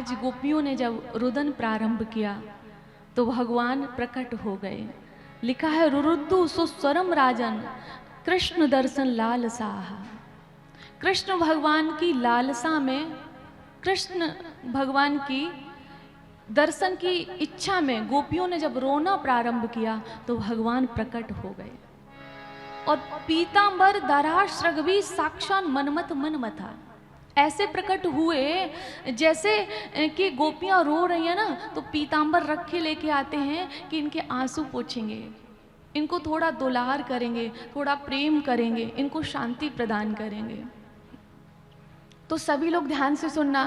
आज गोपियों ने जब रुदन प्रारंभ किया तो भगवान प्रकट हो गए। लिखा है रुरुदु सुस्वरम राजन कृष्ण दर्शन लालसा। कृष्ण भगवान की लालसा में, कृष्ण भगवान की दर्शन की इच्छा में गोपियों ने जब रोना प्रारंभ किया तो भगवान प्रकट हो गए। और पीतांबर दराश्रग भी साक्षात मनमत मनमथा ऐसे प्रकट हुए जैसे कि गोपियां रो रही हैं ना, तो पीतांबर रखे लेके आते हैं कि इनके आंसू पोंछेंगे, इनको थोड़ा दुलार करेंगे, थोड़ा प्रेम करेंगे, इनको शांति प्रदान करेंगे। तो सभी लोग ध्यान से सुनना।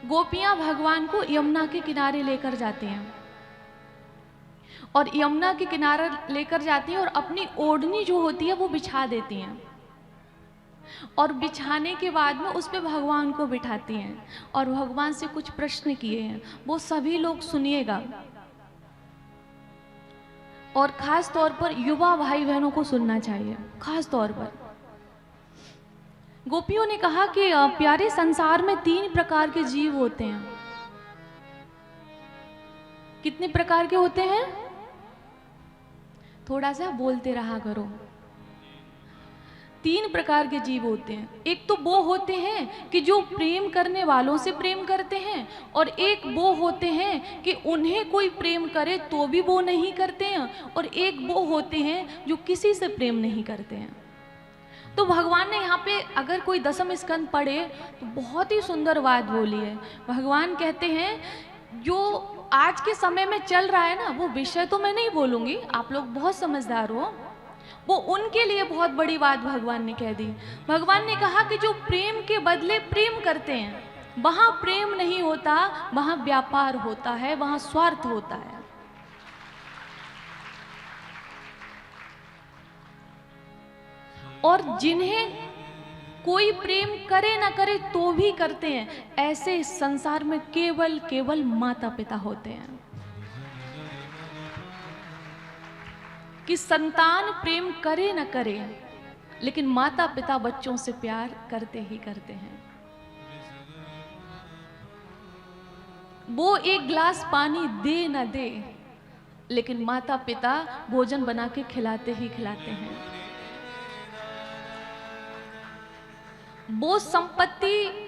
गोपियां भगवान को यमुना के किनारे लेकर जाती हैं और यमुना के किनारे लेकर जाती हैं और अपनी ओढ़नी जो होती है वो बिछा देती हैं और बिछाने के बाद में उस पे भगवान को बिठाती हैं और भगवान से कुछ प्रश्न किए हैं, वो सभी लोग सुनिएगा और खास तौर पर युवा भाई बहनों को सुनना चाहिए। खास तौर पर गोपियों ने कहा कि प्यारे संसार में 3 प्रकार के जीव होते हैं। कितने प्रकार के होते हैं? थोड़ा सा बोलते रहा करो। 3 प्रकार के जीव होते हैं। एक तो वो होते हैं कि जो प्रेम करने वालों से प्रेम करते हैं, और एक वो होते हैं कि उन्हें कोई प्रेम करे तो भी वो नहीं करते हैं, और एक वो होते हैं जो किसी से प्रेम नहीं करते हैं। तो भगवान ने यहाँ पे अगर कोई दशम स्कंद पढ़े तो बहुत ही सुंदर बात बोली है। भगवान कहते हैं जो आज के समय में चल रहा है ना, वो विषय तो मैं नहीं बोलूँगी, आप लोग बहुत समझदार हो, वो उनके लिए बहुत बड़ी बात भगवान ने कह दी। भगवान ने कहा कि जो प्रेम के बदले प्रेम करते हैं, वहाँ प्रेम नहीं होता, वहाँ व्यापार होता है, वहाँ स्वार्थ होता है। और जिन्हें कोई प्रेम करे ना करे तो भी करते हैं, ऐसे संसार में केवल केवल माता पिता होते हैं। कि संतान प्रेम करे ना करे, लेकिन माता पिता बच्चों से प्यार करते ही करते हैं। वो एक गिलास पानी दे ना दे, लेकिन माता पिता भोजन बना के खिलाते ही खिलाते हैं। वो संपत्ति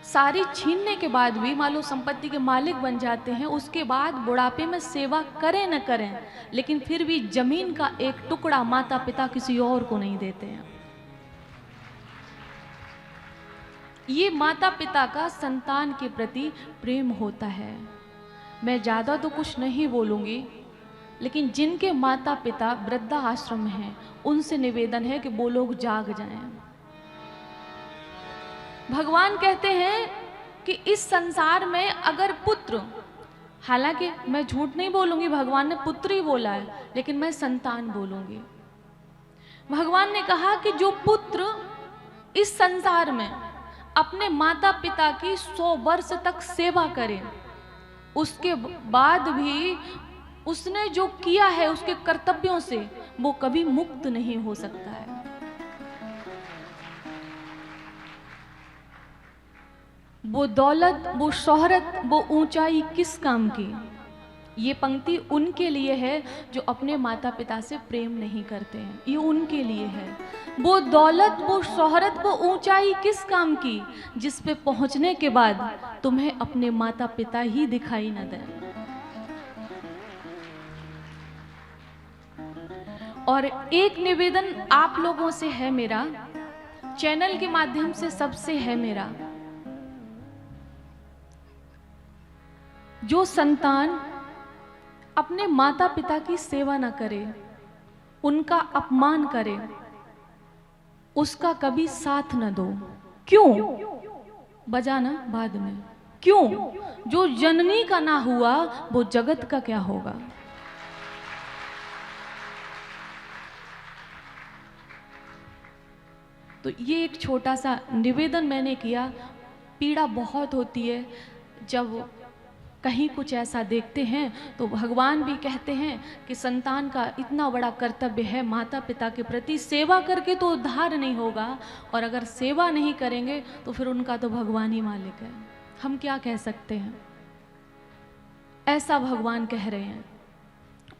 सारी छीनने के बाद भी, मान लो संपत्ति के मालिक बन जाते हैं, उसके बाद बुढ़ापे में सेवा करें न करें, लेकिन फिर भी जमीन का एक टुकड़ा माता पिता किसी और को नहीं देते हैं। ये माता पिता का संतान के प्रति प्रेम होता है। मैं ज़्यादा तो कुछ नहीं बोलूँगी, लेकिन जिनके माता पिता वृद्धा आश्रम में हैं, उनसे निवेदन है कि वो लोग जाग जाएं। भगवान कहते हैं कि इस संसार में अगर पुत्र, हालांकि मैं झूठ नहीं बोलूंगी, भगवान ने पुत्र ही बोला है, लेकिन मैं संतान बोलूंगी। भगवान ने कहा कि जो पुत्र इस संसार में अपने माता पिता की 100 वर्ष तक सेवा करे, उसके बाद भी उसने जो किया है उसके कर्तव्यों से, वो कभी मुक्त नहीं हो सकता है। वो दौलत, वो शोहरत, वो ऊंचाई किस काम की? ये पंक्ति उनके लिए है जो अपने माता पिता से प्रेम नहीं करते हैं। ये उनके लिए है। वो दौलत, वो शोहरत, वो ऊंचाई किस काम की, जिस पे पहुंचने के बाद तुम्हें अपने माता पिता ही दिखाई न दें। और एक निवेदन आप लोगों से है मेरा, चैनल के माध्यम से सबसे है मेरा, जो संतान अपने माता पिता की सेवा न करे, उनका अपमान करे, उसका कभी साथ न दो। क्यों? बजाना बाद में। क्यों? जो जननी का ना हुआ वो जगत का क्या होगा? तो ये एक छोटा सा निवेदन मैंने किया। पीड़ा बहुत होती है जब कहीं कुछ ऐसा देखते हैं तो भगवान भी कहते हैं कि संतान का इतना बड़ा कर्तव्य है माता पिता के प्रति, सेवा करके तो उद्धार नहीं होगा, और अगर सेवा नहीं करेंगे तो फिर उनका तो भगवान ही मालिक है। हम क्या कह सकते हैं, ऐसा भगवान कह रहे हैं।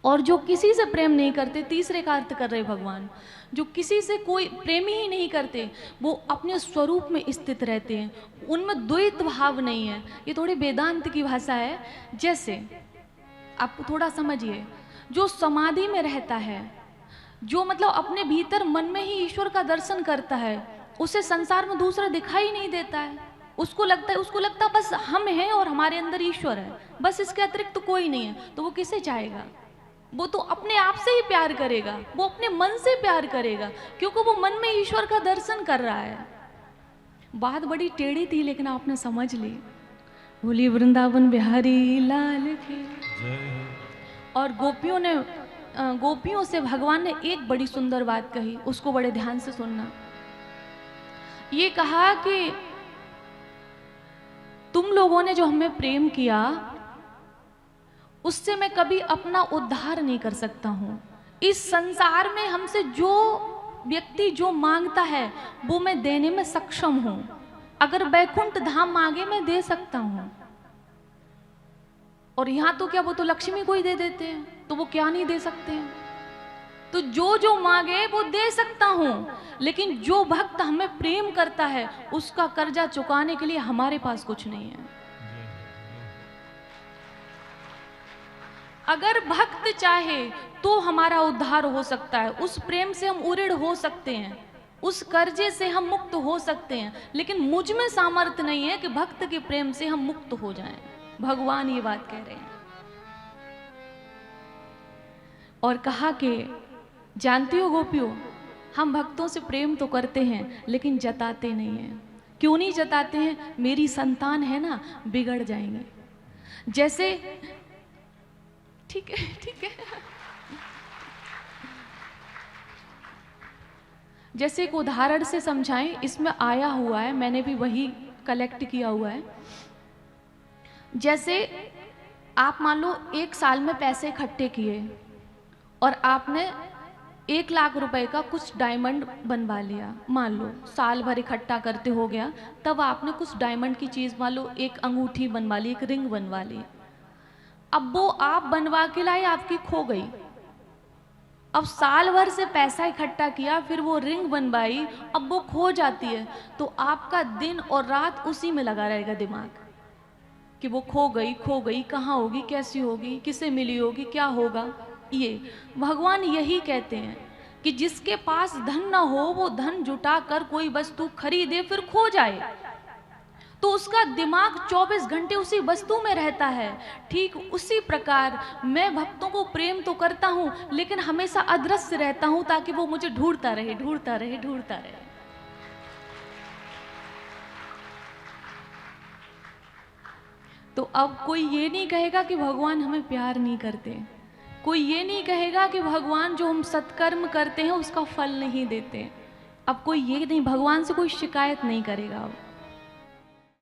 और जो किसी से प्रेम नहीं करते, तीसरे का अर्थ कर रहे भगवान, जो किसी से कोई प्रेम ही नहीं करते, वो अपने स्वरूप में स्थित रहते हैं, उनमें द्वैत भाव नहीं है। ये थोड़ी वेदांत की भाषा है। जैसे आप थोड़ा समझिए, जो समाधि में रहता है, जो मतलब अपने भीतर मन में ही ईश्वर का दर्शन करता है, उसे संसार में दूसरा दिखाई नहीं देता है। उसको लगता है बस हम हैं और हमारे अंदर ईश्वर है, बस इसके अतिरिक्त तो कोई नहीं है। तो वो किसे चाहेगा? वो तो अपने आप से ही प्यार करेगा, वो अपने मन से प्यार करेगा, क्योंकि वो मन में ईश्वर का दर्शन कर रहा है। बात बड़ी टेढ़ी थी लेकिन आपने समझ ली। बोली वृंदावन बिहारी लाल की। और गोपियों से भगवान ने एक बड़ी सुंदर बात कही, उसको बड़े ध्यान से सुनना। ये कहा कि तुम लोगों ने जो हमें प्रेम किया, उससे मैं कभी अपना उद्धार नहीं कर सकता हूं। इस संसार में हमसे जो व्यक्ति जो मांगता है वो मैं देने में सक्षम हूं। अगर वैकुंठ धाम मांगे मैं दे सकता हूं। और यहां तो क्या, वो तो लक्ष्मी को ही दे देते हैं, तो वो क्या नहीं दे सकते हैं? तो जो मांगे वो दे सकता हूं, लेकिन जो भक्त हमें प्रेम करता है उसका कर्जा चुकाने के लिए हमारे पास कुछ नहीं है। अगर भक्त चाहे तो हमारा उद्धार हो सकता है, उस प्रेम से हम उऋण हो सकते हैं, उस कर्जे से हम मुक्त हो सकते हैं, लेकिन मुझ में सामर्थ्य नहीं है कि भक्त के प्रेम से हम मुक्त हो जाएं। भगवान ये बात कह रहे हैं। और कहा कि जानती हो गोपियों, हम भक्तों से प्रेम तो करते हैं लेकिन जताते नहीं हैं। क्यों नहीं जताते हैं? मेरी संतान है ना, बिगड़ जाएंगे। जैसे ठीक है जैसे एक उदाहरण से समझाएं, इसमें आया हुआ है, मैंने भी वही कलेक्ट किया हुआ है। जैसे आप मान लो 1 साल में पैसे इकट्ठे किए और आपने 1 लाख रुपए का कुछ डायमंड बनवा लिया। मान लो साल भर इकट्ठा करते हो गया, तब आपने कुछ डायमंड की चीज, मान लो एक अंगूठी बनवा ली, एक रिंग बनवा ली। अब वो आप बनवा के लाए, आपकी खो गई। अब साल भर से पैसा इकट्ठा किया, फिर वो रिंग बनवाई, अब वो खो जाती है, तो आपका दिन और रात उसी में लगा रहेगा दिमाग कि वो खो गई, कहाँ होगी, कैसी होगी, किसे मिली होगी, क्या होगा। ये भगवान यही कहते हैं कि जिसके पास धन ना हो, वो धन जुटा कर कोई वस्तु खरीदे फिर खो जाए, तो उसका दिमाग 24 घंटे उसी वस्तु में रहता है। ठीक उसी प्रकार मैं भक्तों को प्रेम तो करता हूं, लेकिन हमेशा अदृश्य रहता हूं, ताकि वो मुझे ढूंढता रहे। तो अब कोई ये नहीं कहेगा कि भगवान हमें प्यार नहीं करते, कोई ये नहीं कहेगा कि भगवान जो हम सत्कर्म करते हैं उसका फल नहीं देते। अब कोई ये नहीं, भगवान से कोई शिकायत नहीं करेगा अब।